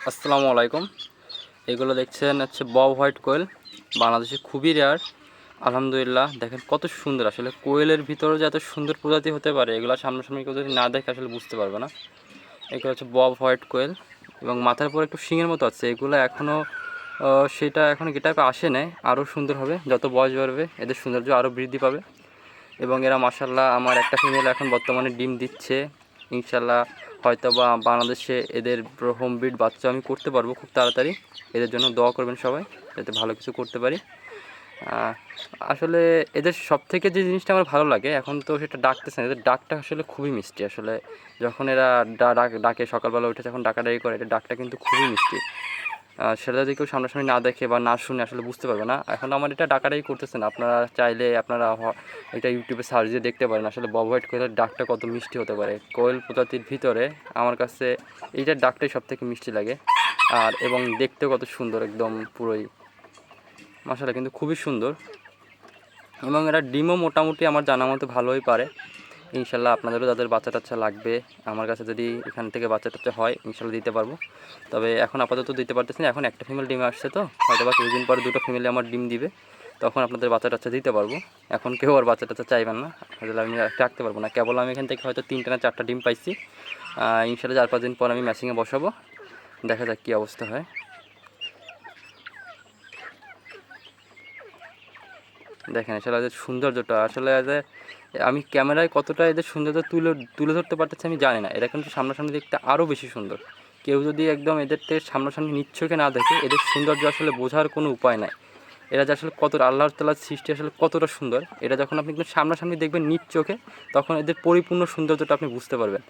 আসসালামু আলাইকুম। এগুলো দেখছেন হচ্ছে বব হোয়াইট কোয়েল, বাংলাদেশে খুবই রেয়ার। আলহামদুলিল্লাহ, দেখেন কত সুন্দর। আসলে কোয়েলের ভিতরেও যে এত সুন্দর প্রজাতি হতে পারে, এগুলো সামনাসামনি কেউ যদি না দেখে আসলে বুঝতে পারবে না। এগুলো হচ্ছে বব হোয়াইট কোয়েল এবং মাথার উপর একটু শিঙের মতো আছে। এগুলো এখনও সেটা এখনও গেটআপে আসে নাই, আরও সুন্দর হবে যত বয়স বাড়বে, এদের সৌন্দর্য আরও বৃদ্ধি পাবে। এবং এরা মাশাআল্লাহ আমার একটা ফিমেল এখন বর্তমানে ডিম দিচ্ছে। ইনশাআল্লাহ হয়তো বা বাংলাদেশে এদের হোম ব্রিড বাচ্চা আমি করতে পারবো খুব তাড়াতাড়ি। এদের জন্য দোয়া করবেন সবাই, যাতে ভালো কিছু করতে পারি। আসলে এদের সবথেকে যে জিনিসটা আমার ভালো লাগে, এখন তো সেটা ডাকতেছে না, এদের ডাকটা আসলে খুবই মিষ্টি। আসলে যখন এরা ডাকে সকালবেলা উঠে যখন ডাকাডাকি করে, এদের ডাকটা কিন্তু খুবই মিষ্টি। সেটা যদি কেউ সামনাসামনি না দেখে বা না শুনে আসলে বুঝতে পারবে না। এখন আমার এটা ডাকাডাকি করতেছে না, আপনারা চাইলে আপনারা এটা ইউটিউবে সার্চ দিয়ে দেখতে পারেন আসলে বব হোয়াইট কোয়েলের ডাকটা কত মিষ্টি হতে পারে। কোয়েল প্রজাতির ভিতরে আমার কাছে এইটার ডাকটাই সবথেকে মিষ্টি লাগে। আর এবং দেখতেও কত সুন্দর, একদম পুরোই মাশাআল্লাহ, কিন্তু খুবই সুন্দর। এবং এরা ডিমও মোটামুটি আমার জানা মতো ভালোই পারে। ইনশাল্লাহ আপনাদেরও যাদের বাচ্চা টাচ্চা লাগবে, আমার কাছে যদি এখান থেকে বাচ্চা টাচ্চা হয় ইনশাল্লাহ দিতে পারবো। তবে এখন আপাতত দিতে পারতেছি না, এখন একটা ফিমেল ডিম আসছে, তো হয়তো বা কিছুদিন পরে দুটো ফিমেলে আমার ডিম দিবে, তখন আপনাদের বাচ্চা টাচ্চা দিতে পারবো। এখন কেউ আর বাচ্চা টাচ্চা চাইবেন না, আসলে আমি রাখতে পারবো না। কেবল আমি এখান থেকে হয়তো 3টা না 4টা ডিম পাইছি। ইনশাল্লাহ 4-5 দিন পর আমি ম্যাচিংয়ে বসাবো, দেখা যাক কী অবস্থা হয়। দেখেন আসলে এদের সৌন্দর্যটা আসলে আমি ক্যামেরায় কতটা এদের সৌন্দর্য তুলে ধরতে পারতেছি আমি জানি না। এরা কিন্তু সামনাসামনি দেখতে আরও বেশি সুন্দর। কেউ যদি একদম এদেরকে সামনাসামনি নিজ চোখে না দেখে, এদের সৌন্দর্য আসলে বোঝার কোনো উপায় নাই। এরা যে আসলে কতটা আল্লাহর তাআলার সৃষ্টি আসলে কতটা সুন্দর, এটা যখন আপনি কিন্তু সামনাসামনি দেখবেন নিজ চোখে, তখন এদের পরিপূর্ণ সৌন্দর্যটা আপনি বুঝতে পারবেন।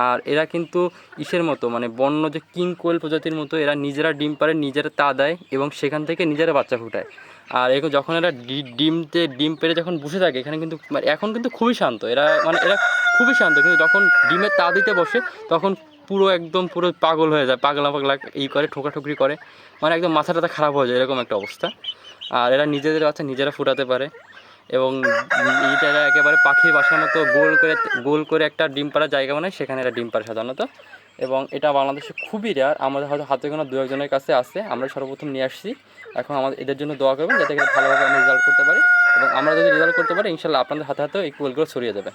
আর এরা কিন্তু ইসের মতো, মানে বন্য যে কিং কোয়েল প্রজাতির মতো, এরা নিজেরা ডিম পাড়ে, নিজেরা তা দেয় এবং সেখান থেকে নিজেরা বাচ্চা ফুটায়। আর এরকম যখন এরা ডিম পেড়ে যখন বসে থাকে এখানে, কিন্তু এখন কিন্তু খুবই শান্ত এরা, মানে এরা খুবই শান্ত, কিন্তু যখন ডিমে তা দিতে বসে তখন পুরো একদম পুরো পাগল হয়ে যায়, পাগলা পাগলা করে ঠোকাঠুকরি করে, মানে একদম মাথা টাথা খারাপ হয়ে যায় এরকম একটা অবস্থা। আর এরা নিজেদের বাচ্চা নিজেরা ফুটাতে পারে এবং এটা একেবারে পাখির বাসার মতো গোল করে একটা ডিম পাড়ার জায়গা বানায়, সেখানে এরা ডিম পাড়ে সাধারণত। এবং এটা বাংলাদেশে খুবই রেয়ার, আমাদের হয়তো হাতে গোনা 2-1 জনের কাছে আছে, আমরা সর্বপ্রথম নিয়ে আসছি। এখন আমাদের এদের জন্য দোয়া করবেন যাতে ভালোভাবে আমরা রেজাল্ট করতে পারি, এবং আমরা যদি রেজাল্ট করতে পারি ইনশাল্লাহ আপনাদের হাতে হাতেও এই কোয়েলগুলো ছড়িয়ে যাবে।